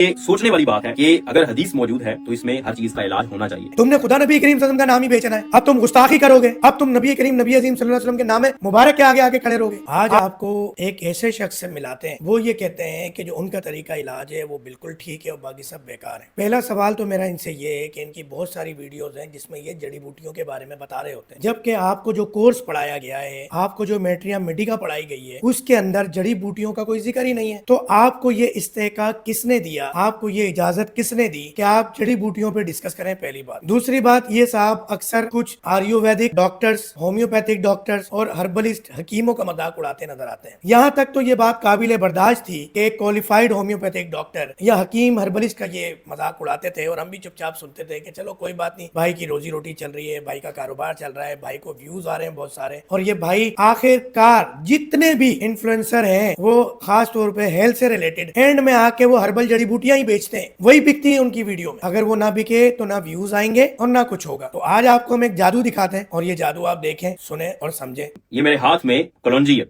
یہ سوچنے والی بات ہے کہ اگر حدیث موجود ہے تو اس میں ہر چیز کا علاج ہونا چاہیے۔ تم نے خدا نبی کریم صلی اللہ علیہ وسلم کا نام ہی بیچنا ہے، اب تم گستاخی کرو گے، اب تم نبی کریم نبی عظیم صلی اللہ علیہ وسلم کے نام مبارک کے آگے آگے کھڑے رہو گے۔ آج آپ کو ایک ایسے شخص سے ملاتے ہیں، وہ یہ کہتے ہیں کہ جو ان کا طریقہ علاج ہے وہ بالکل ٹھیک ہے اور باقی سب بیکار ہے۔ پہلا سوال تو میرا ان سے یہ ہے کہ ان کی بہت ساری ویڈیوز ہیں جس میں یہ جڑی بوٹیوں کے بارے میں بتا رہے ہوتے ہیں، جبکہ آپ کو جو کورس پڑھایا گیا ہے، آپ کو جو میٹریا میڈیکا پڑھائی گئی ہے، اس کے اندر جڑی بوٹیوں کا کوئی ذکر ہی نہیں ہے۔ تو آپ کو یہ استحقاق کس نے دیا، آپ کو یہ اجازت کس نے دی کہ آپ جڑی بوٹیوں پہ ڈسکس کریں؟ پہلی بات۔ دوسری بات، یہ صاحب اکثر کچھ آیورویدک ڈاکٹرز، ہومیوپیتھک ڈاکٹرز اور ہربلسٹ حکیموں کا مذاق اڑاتے نظر آتے ہیں۔ یہاں تک تو یہ بات قابل برداشت تھی کہ ایک کوالیفائڈ ہومیوپیتھک ڈاکٹر یا حکیم ہربلسٹ کا یہ مذاق اڑاتے تھے اور ہم بھی چپ چاپ سنتے تھے کہ چلو کوئی بات نہیں، بھائی کی روزی روٹی چل رہی ہے، بھائی کا کاروبار چل رہا ہے، بھائی کو ویوز آ رہے ہیں بہت سارے، اور یہ بھائی آخر کار جتنے بھی انفلوئنسر ہیں وہ خاص طور پہ ہیلتھ سے ریلیٹڈ اینڈ میں آ کے وہ ہربل جڑی بوٹیاں ہی بیچتے ہیں، وہی بکتی ہیں ان کی ویڈیو میں۔ اگر وہ نہ بکے تو نہ ویوز آئیں گے اور نہ کچھ ہوگا۔ تو آج آپ کو ہم ایک جادو دکھاتے ہیں اور یہ جادو آپ دیکھیں، سنیں اور سمجھیں۔ یہ میرے ہاتھ میں کلونجی ہے،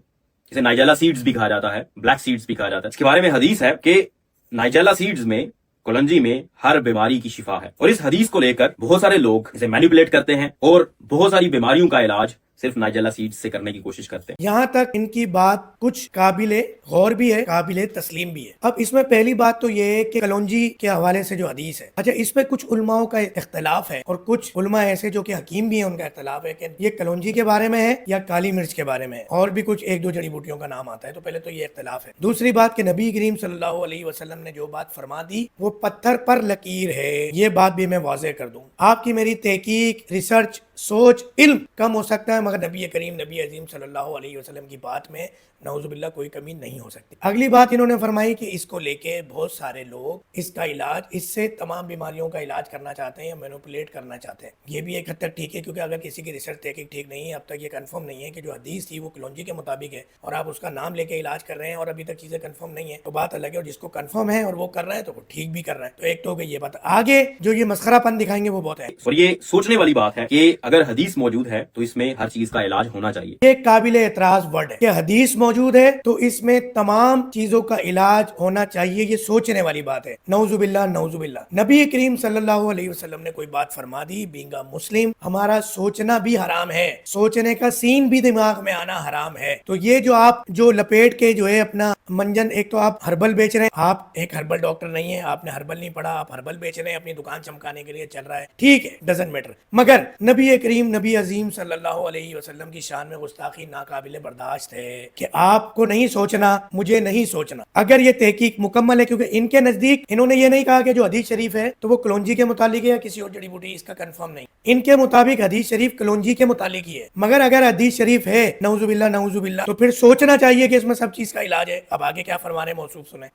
اسے نائجیلا سیڈز بھی کہا جاتا ہے، بلیک سیڈز بھی کہا جاتا ہے۔ اس کے بارے میں حدیث ہے کہ نائجیلا سیڈز میں، کلونجی میں ہر بیماری کی شفا ہے، اور اس حدیث کو لے کر بہت سارے لوگ اسے مینیپولیٹ کرتے ہیں اور بہت ساری بیماریوں کا علاج صرف نائجیلا سیڈز سے کرنے کی کوشش کرتے ہیں۔ یہاں تک ان کی بات کچھ قابل غور بھی ہے، قابل تسلیم بھی ہے۔ اب اس میں پہلی بات تو یہ ہے کہ کلونجی کے حوالے سے جو حدیث ہے، اچھا اس پہ کچھ علماء کا اختلاف ہے اور کچھ علماء ایسے جو کہ حکیم بھی ہیں ان کا اختلاف ہے کہ یہ کلونجی کے بارے میں ہے یا کالی مرچ کے بارے میں ہے، اور بھی کچھ ایک دو جڑی بوٹیوں کا نام آتا ہے۔ تو پہلے تو یہ اختلاف ہے۔ دوسری بات کہ نبی کریم صلی اللہ علیہ وسلم نے جو بات فرما دی وہ پتھر پر لکیر ہے، یہ بات بھی میں واضح کر دوں۔ آپ کی میری تحقیق، ریسرچ، سوچ، علم کم ہو سکتا ہے، مگر نبی کریم نبی عظیم صلی اللہ علیہ وسلم کی بات میں نعوذ باللہ کوئی کمی نہیں ہو سکتی۔ اگلی بات انہوں نے فرمائی کہ اس کو لے کے بہت سارے لوگ اس کا علاج، اس سے تمام بیماریوں کا علاج کرنا چاہتے ہیں یا مینوپولیٹ کرنا چاہتے ہیں۔ یہ بھی ایک حد تک ٹھیک ہے، کیونکہ اگر کسی کی ریسرچ تحقیق ٹھیک نہیں ہے، اب تک یہ کنفرم نہیں ہے کہ جو حدیث تھی وہ کلونجی کے مطابق ہے اور آپ اس کا نام لے کے علاج کر رہے ہیں اور ابھی تک چیزیں کنفرم نہیں ہے، تو بات الگ ہے۔ اور جس کو کنفرم ہے اور وہ کر رہا ہے تو وہ ٹھیک بھی کر رہا ہے۔ تو ایک تو ہو گئی یہ بات۔ آگے جو یہ مسخرہ پن دکھائیں گے وہ بہت ہے، اور یہ سوچنے والی بات ہے کہ اگر حدیث موجود ہے تو اس میں ہر چیز کا علاج ہونا چاہیے۔ یہ قابل اعتراض ورڈ ہے کہ حدیث موجود ہے تو اس میں تمام چیزوں کا علاج ہونا چاہیے، یہ سوچنے والی بات ہے۔ نعوذ باللہ نعوذ باللہ۔ نبی کریم صلی اللہ علیہ وسلم نے کوئی بات فرما دی، بینگ اے مسلم ہمارا سوچنا بھی حرام ہے، سوچنے کا سین بھی دماغ میں آنا حرام ہے۔ تو یہ جو آپ جو لپیٹ کے جو ہے اپنا منجن، ایک تو آپ ہربل بیچ رہے ہیں، آپ ایک ہربل ڈاکٹر نہیں ہیں، آپ نے ہربل نہیں پڑھا، آپ ہربل بیچ رہے ہیں، اپنی دکان چمکانے کے لیے چل رہا ہے، ٹھیک ہے، ڈزنٹ میٹر، مگر نبی کریم نبی عظیم صلی اللہ علیہ وسلم کی شان میں گستاخی ناقابل برداشت ہے کہ آپ کو نہیں سوچنا، مجھے نہیں سوچنا۔ اگر یہ تحقیق مکمل ہے، کیونکہ ان کے نزدیک انہوں نے یہ نہیں کہا کہ جو حدیث شریف ہے تو وہ کلونجی کے متعلق ہے یا کسی اور جڑی بوٹی، اس کا کنفرم نہیں۔ ان کے مطابق حدیث شریف کلونجی کے متعلق ہی ہے، مگر اگر حدیث شریف ہے نعوذ باللہ نعوذ باللہ تو پھر سوچنا چاہیے کہ اس میں سب چیز کا علاج ہے۔ اب آگے کیا فرما رہے ہیں موصوف سنیں۔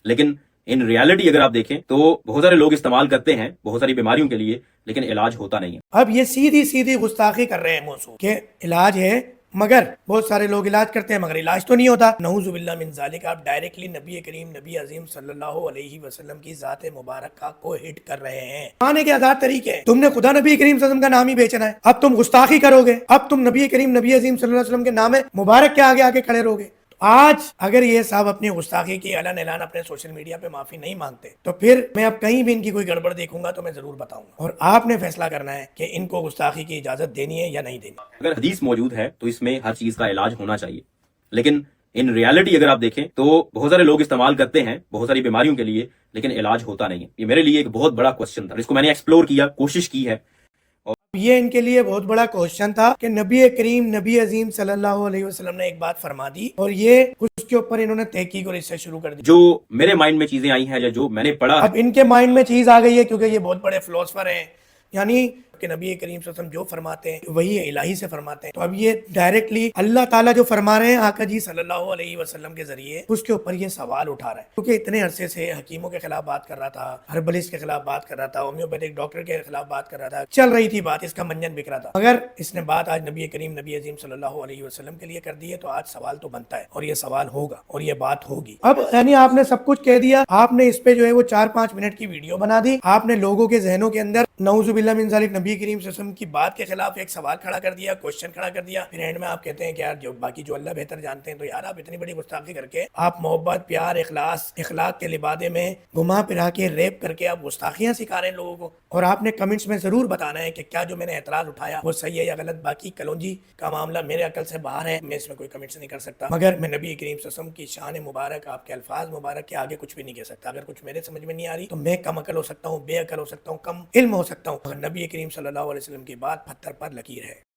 لیکن ان ریالٹی اگر آپ دیکھیں تو بہت سارے لوگ استعمال کرتے ہیں بہت ساری بیماریوں کے لیے، لیکن علاج ہوتا نہیں ہے۔ اب یہ سیدھی سیدھی گستاخی کر رہے ہیں موصوف کہ علاج ہے، مگر بہت سارے لوگ علاج کرتے ہیں مگر علاج تو نہیں ہوتا۔ نعوذ باللہ من ذالک، آپ ڈائریکٹلی نبی کریم نبی عظیم صلی اللہ علیہ وسلم کی ذات مبارکہ کو ہٹ کر رہے ہیں۔ آنے کے آزاد طریقے ہیں، تم نے خدا نبی کریم صلی اللہ علیہ وسلم کا نام ہی بیچنا ہے، اب تم گستاخی کرو گے، اب تم نبی کریم نبی عظیم صلی اللہ علیہ وسلم کے نام مبارک کے آگے آگے کھڑے رہو گے۔ آج اگر یہ صاحب اپنی گستاخی کی اعلان اپنے سوشل میڈیا پہ معافی نہیں مانگتے تو پھر میں اب کہیں بھی ان کی کوئی گڑبڑ دیکھوں گا تو میں ضرور بتاؤں گا، اور آپ نے فیصلہ کرنا ہے کہ ان کو گستاخی کی اجازت دینی ہے یا نہیں دینی۔ اگر حدیث موجود ہے تو اس میں ہر چیز کا علاج ہونا چاہیے، لیکن ان ریالٹی اگر آپ دیکھیں تو بہت سارے لوگ استعمال کرتے ہیں بہت ساری بیماریوں کے لیے، لیکن علاج ہوتا نہیں ہے۔ یہ میرے لیے ایک بہت بڑا کوسچن تھا، جس کو میں نے ایکسپلور کیا، کوشش کی ہے۔ یہ ان کے لیے بہت بڑا کوشچن تھا کہ نبی کریم نبی عظیم صلی اللہ علیہ وسلم نے ایک بات فرما دی اور یہ اس کے اوپر انہوں نے تحقیق اور اس سے شروع کر دی۔ جو میرے مائنڈ میں چیزیں آئی ہیں یا جو میں نے پڑھا، اب ان کے مائنڈ میں چیز آ گئی ہے کیونکہ یہ بہت بڑے فلاسفر ہیں، یعنی کہ نبی کریم صلی اللہ علیہ وسلم جو فرماتے ہیں وہی الہی سے فرماتے ہیں، تو اب یہ ڈائریکٹلی اللہ تعالیٰ جو فرما رہے ہیں آقا جی صلی اللہ علیہ وسلم کے ذریعے، اس کے اوپر یہ سوال اٹھا رہا ہے، کیونکہ اتنے عرصے سے حکیموں کے خلاف بات کر رہا تھا، ہربلسٹ کے خلاف بات کر رہا تھا، ہومیوپیتھک ڈاکٹر کے خلاف بات کر رہا تھا، چل رہی تھی بات، اس کا منجن بک رہا تھا، مگر اس نے بات آج نبی کریم نبی عظیم صلی اللہ علیہ وسلم کے لیے کر دی ہے، تو آج سوال تو بنتا ہے اور یہ سوال ہوگا اور یہ بات ہوگی۔ اب یعنی آپ نے سب کچھ کہہ دیا، آپ نے اس پہ جو ہے وہ 4-5 منٹ کی ویڈیو بنا دی، آپ نے لوگوں کے ذہنوں کے اندر نعوذ باللہ من ذالک نبی کریم صلی اللہ علیہ وسلم کی بات کے خلاف ایک سوال کھڑا کر دیا, کوشچن کھڑا کر دیا, پھر اینڈ میں آپ کہتے ہیں کہ یار جو باقی جو اللہ بہتر جانتے ہیں. تو یار آپ اتنی بڑی گستاخی کر کے آپ محبت, پیار, اخلاق کے لبادے میں گھما پھرا کے ریپ کر کے آپ گستاخیاں سکھا رہے ہیں لوگوں کو. اور آپ نے کمنٹس میں ضرور بتانا ہے کہ کیا جو میں نے اعتراض اٹھایا وہ صحیح ہے یا غلط. باقی کلونجی کا معاملہ میرے عقل سے باہر ہے, میں اس میں کوئی کمنٹس نہیں کر سکتا, مگر میں نبی کریم صلی اللہ علیہ وسلم کی شان مبارک, آپ کے الفاظ مبارک کے آگے کچھ بھی نہیں کہہ سکتا. اگر کچھ میرے سمجھ میں نہیں آ رہی تو میں کم عقل ہو سکتا ہوں, بے عقل ہو سکتا ہوں, کم علم ہو سکتا ہوں, مگر نبی کریم صلی اللہ علیہ وسلم کی بات پتھر پر لکیر ہے.